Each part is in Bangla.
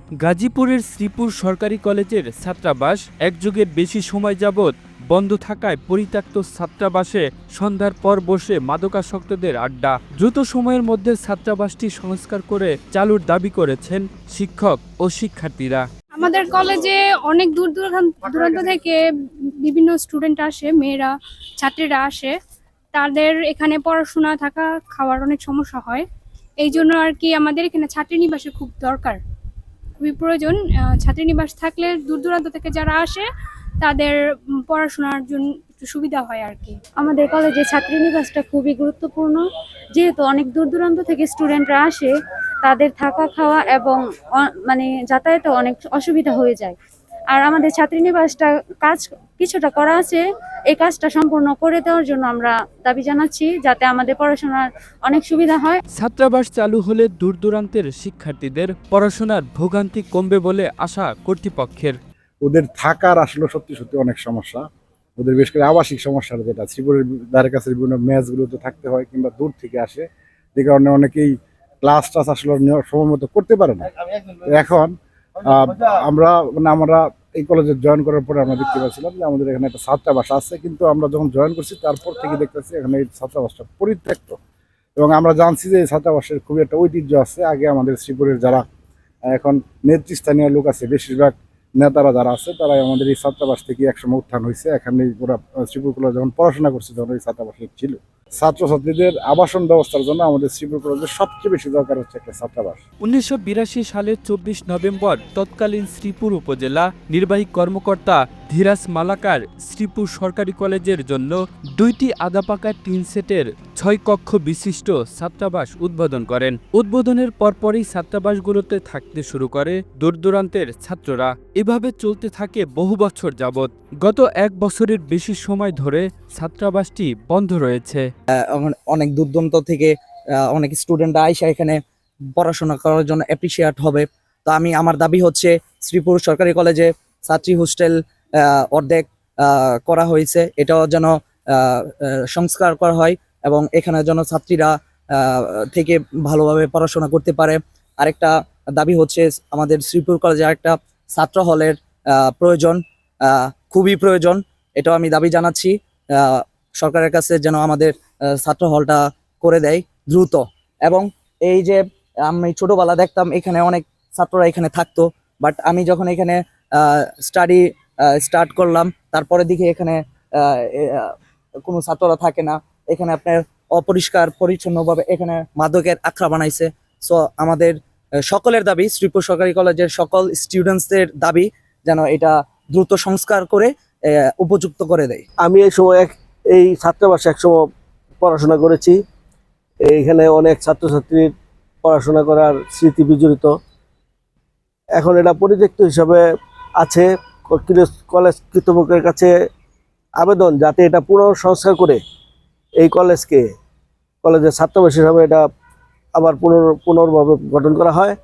গাজীপুরের শ্রীপুর সরকারি কলেজের ছাত্রাবাস এক যুগের বেশি সময় যাবৎ বন্ধ থাকায় পরিত্যক্ত ছাত্রাবাসে সন্ধ্যার পর বসে মাদকাসক্তদের আড্ডা। দ্রুত সময়ের মধ্যে ছাত্রাবাসটি সংস্কার করে চালুর দাবি করেছেন শিক্ষক ও শিক্ষার্থীরা। আমাদের কলেজে অনেক দূর দূরান্ত থেকে বিভিন্ন স্টুডেন্ট আসে, মেয়েরা ছাত্রীরা আসে। তাদের এখানে পড়াশোনা থাকা খাওয়ার অনেক সমস্যা হয়। এই জন্য আর কি আমাদের এখানে ছাত্রীনিবাসের খুব দরকার, খুবই প্রয়োজন। ছাত্রীনিবাস থাকলে দূর দূরান্ত থেকে যারা আসে তাদের পড়াশোনার জন্য একটু সুবিধা হয় আর কি। আমাদের কলেজে ছাত্রীনিবাসটা খুবই গুরুত্বপূর্ণ, যেহেতু অনেক দূর দূরান্ত থেকে স্টুডেন্টরা আসে, তাদের থাকা খাওয়া এবং যাতায়াতে অনেক অসুবিধা হয়ে যায়। আর আমাদের ছাত্রীনিবাসটা কাজ কিছুটা করা আছে, এই কাজটা সম্পূর্ণ করে দেওয়ার জন্য আমরা দাবি জানাচ্ছি, যাতে আমাদের পড়াশোনার অনেক সুবিধা হয়। ছাত্রাবাস চালু হলে দূর দূরান্তের শিক্ষার্থীদের পড়াশোনার ভোগান্তি কমবে বলে আশা কর্তৃপক্ষের। ওদের থাকার আসলে সত্যি সত্যি অনেক সমস্যা, ওদের বেশ করে আবাসিক সমস্যা, যেটা শ্রীপুরের ধারে কাছে বিভিন্ন ম্যাচগুলোতে থাকতে হয় কিংবা দূর থেকে আসে, যে কারণে অনেকেই ক্লাস টাস আসলে সময় মতো করতে পারে না। এখন আমরা এই কলেজে জয়েন করার পরে আমরা দেখতে পাচ্ছিলাম যে আমাদের এখানে একটা ছাত্রাবাস আছে, কিন্তু আমরা যখন জয়েন করছি তারপর থেকে দেখতেছি এখানে এই ছাত্রাবাসটা পরিত্যক্ত। এবং আমরা জানছি যে এই ছাত্রাবাসের খুবই একটা ঐতিহ্য আছে। আগে আমাদের শ্রীপুরের যারা এখন নেতৃস্থানীয় লোক আছে, বেশিরভাগ নেতারা যারা আছে, তারাই আমাদের এই ছাত্রাবাস থেকে একসময় উত্থান হয়েছে। এখানে ওরা শ্রীপুর কলেজে যখন পড়াশোনা করছে তখন এই ছাত্রাবাস ছিল। ছাত্রছাত্রীদের আবাসন ব্যবস্থার জন্য আমাদের শ্রীপুর কলেজের সবচেয়ে বেশি দরকার হচ্ছে একটা ছাত্রাবাস। 1982 সালের 24 নভেম্বর তৎকালীন শ্রীপুর উপজেলা নির্বাহী কর্মকর্তা ধীরাজ মালাকার শ্রীপুর সরকারি কলেজের জন্য 2টি আধাপাকা টিন সেটের 6 কক্ষ বিশিষ্ট ছাত্রাবাস উদ্বোধন করেন। উদ্বোধনের পরপরই ছাত্রাবাসগুলোতে থাকতে শুরু করে দূর দূরান্তের ছাত্ররা। এভাবে চলতে থাকে বহু বছর যাবৎ। গত 1 বছরের বেশি সময় ধরে ছাত্রাবাসটি বন্ধ রয়েছে। অনেক দূরদূরান্ত থেকে অনেক স্টুডেন্টরা আইসা এখানে পড়াশোনা করার জন্য অ্যাপ্রিসিয়েট হবে। তো আমার দাবি হচ্ছে শ্রীপুর সরকারি কলেজে ছাত্রী হোস্টেল অর্ধেক করা হয়েছে, এটাও যেন সংস্কার করা হয় এবং এখানে যেন ছাত্রীরা থেকে ভালোভাবে পড়াশোনা করতে পারে। আরেকটা দাবি হচ্ছে আমাদের শ্রীপুর কলেজে আরেকটা ছাত্র হলের প্রয়োজন, খুবই প্রয়োজন। এটাও আমি দাবি জানাচ্ছি সরকারের কাছে, যেন আমাদের ছাত্র হলটা করে দেয় দ্রুত। এবং এই যে আমি ছোটবেলা দেখতাম এখানে অনেক ছাত্ররা এখানে থাকতো, বাট আমি যখন এখানে স্টাডি স্টার্ট করলাম তারপরে দিকে এখানে কোনো ছাত্ররা থাকে না। এখানে আপনার অপরিষ্কার পরিচ্ছন্নভাবে এখানে মাদকের আখড়া বানাইছে। সো আমাদের সকলের দাবি, শ্রীপুর সরকারি কলেজের সকল স্টুডেন্টসদের দাবি যেন এটা দ্রুত সংস্কার করে উপযুক্ত করে দেয়। আমি এই সময় এই ছাত্রাবাসে একসময় পড়াশোনা করেছি। এইখানে অনেক ছাত্রছাত্রীর পড়াশোনা করার স্মৃতি বিজড়িত। এখন এটা পরিত্যক্ত হিসাবে আছে। কলেজ কর্তৃপক্ষের কাছে আবেদন যাতে এটা পুনঃসংস্কার করে এই কলেজের ছাত্রাবাস হিসাবে এটা আবার পুনর্ভাবে গঠন করা হয়।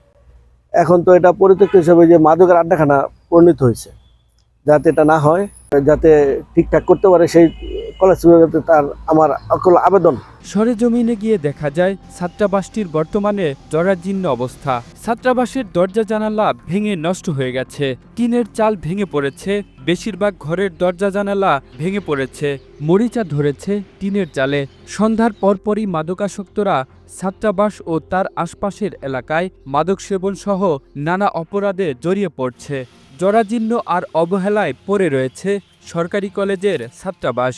এখন তো এটা পরিত্যক্ত হিসাবে যে মাদকের আড্ডাখানা পরিণত হয়েছে, যাতে এটা না হয়, যাতে ঠিকঠাক করতে পারে সেই কলেজ তার আমার অকল আবেদন। সরেজমিনে গিয়ে দেখা যায় ছাত্রাবাসটির বর্তমানে জরাজীর্ণ অবস্থা। ছাত্রাবাসের দরজা জানালা ভেঙে নষ্ট হয়ে গেছে, টিনের চাল ভেঙে পড়েছে, বেশিরভাগ ঘরের দরজা জানালা ভেঙে পড়েছে, মরিচা ধরেছে টিনের চালে। সন্ধ্যার পরপরই মাদকাসক্তরা ছাত্রাবাস ও তার আশপাশের এলাকায় মাদক সেবন সহ নানা অপরাধে জড়িয়ে পড়ছে। জরাজীর্ণ আর অবহেলায় পড়ে রয়েছে সরকারি কলেজের ছাত্রাবাস।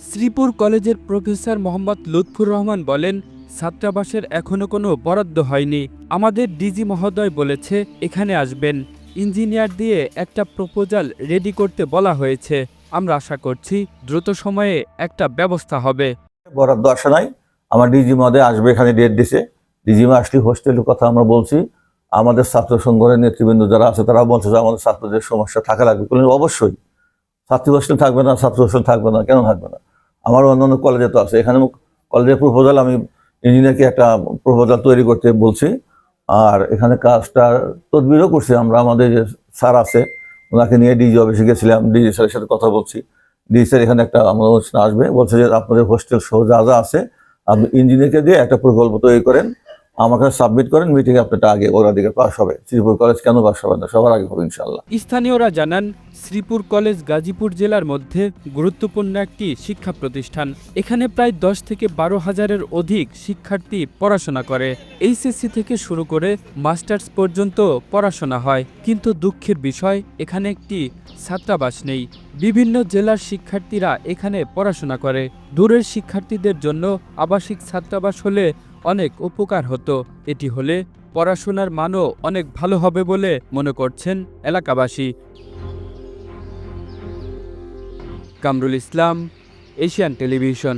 শ্রীপুর কলেজের প্রফেসর মোহাম্মদ লুৎফুর রহমান বলেন, ছাত্রাবাসের এখনো কোনো বরাদ্দ হয়নি। আমাদের ডিজি মহোদয় বলেছে এখানে আসবেন, ইঞ্জিনিয়ার দিয়ে একটা প্রপোজাল রেডি করতে বলা হয়েছে। আমরা আশা করছি দ্রুত সময়ে একটা ব্যবস্থা হবে। বরাদ্দ আসা নাই, আমার ডিজি মহোদয় আসবে, এখানে ডেট দিছে। ডিজি আসলে হোস্টেলের কথা আমরা বলছি। আমাদের ছাত্র সংগঠনের নেতৃবৃন্দ যারা আছে তারা বলছে যে আমাদের ছাত্রদের সমস্যা থাকা লাগবে। অবশ্যই ছাত্রী হোস্টেল থাকবে না, ছাত্র হোস্টেল থাকবে না, কেন থাকবে না? আমার অন্যান্য কলেজে তো আছে। এখানে কলেজের প্রপোজাল, আমি ইঞ্জিনিয়ারকে একটা প্রপোজাল তৈরি করতে বলছি, আর এখানে কাজটা তদবিরও করছি আমরা। আমাদের যে স্যার আছে ওনাকে নিয়ে ডিজি অফিসে গেছিলাম, ডিজি স্যারের সাথে কথা বলছি। ডিজি স্যার এখানে একটা আমাদের অনুষ্ঠানে আসবে, বলছে যে আপনাদের হোস্টেল সহ যা যা আছে আপনি ইঞ্জিনিয়ারকে দিয়ে একটা প্রকল্প তৈরি করেন, আমাকে সাবমিট করেন, মিটিংয়ে আপনারটা আগে অগ্রাধিকার পাস হবে। শ্রীপুর কলেজ কেন পাস হবে না, সবার আগে হবে ইনশাল্লাহ। স্থানীয়রা জানান, শ্রীপুর কলেজ গাজীপুর জেলার মধ্যে গুরুত্বপূর্ণ একটি শিক্ষা প্রতিষ্ঠান। এখানে প্রায় 10 থেকে 12 হাজারের অধিক শিক্ষার্থী পড়াশোনা করে। এইচএসসি থেকে শুরু করে মাস্টার্স পর্যন্ত পড়াশোনা হয়, কিন্তু দুঃখের বিষয় এখানে একটি ছাত্রাবাস নেই। বিভিন্ন জেলার শিক্ষার্থীরা এখানে পড়াশোনা করে। দূরের শিক্ষার্থীদের জন্য আবাসিক ছাত্রাবাস হলে অনেক উপকার হতো। এটি হলে পড়াশোনার মানও অনেক ভালো হবে বলে মনে করছেন এলাকাবাসী। Kamrul Islam, Asian television.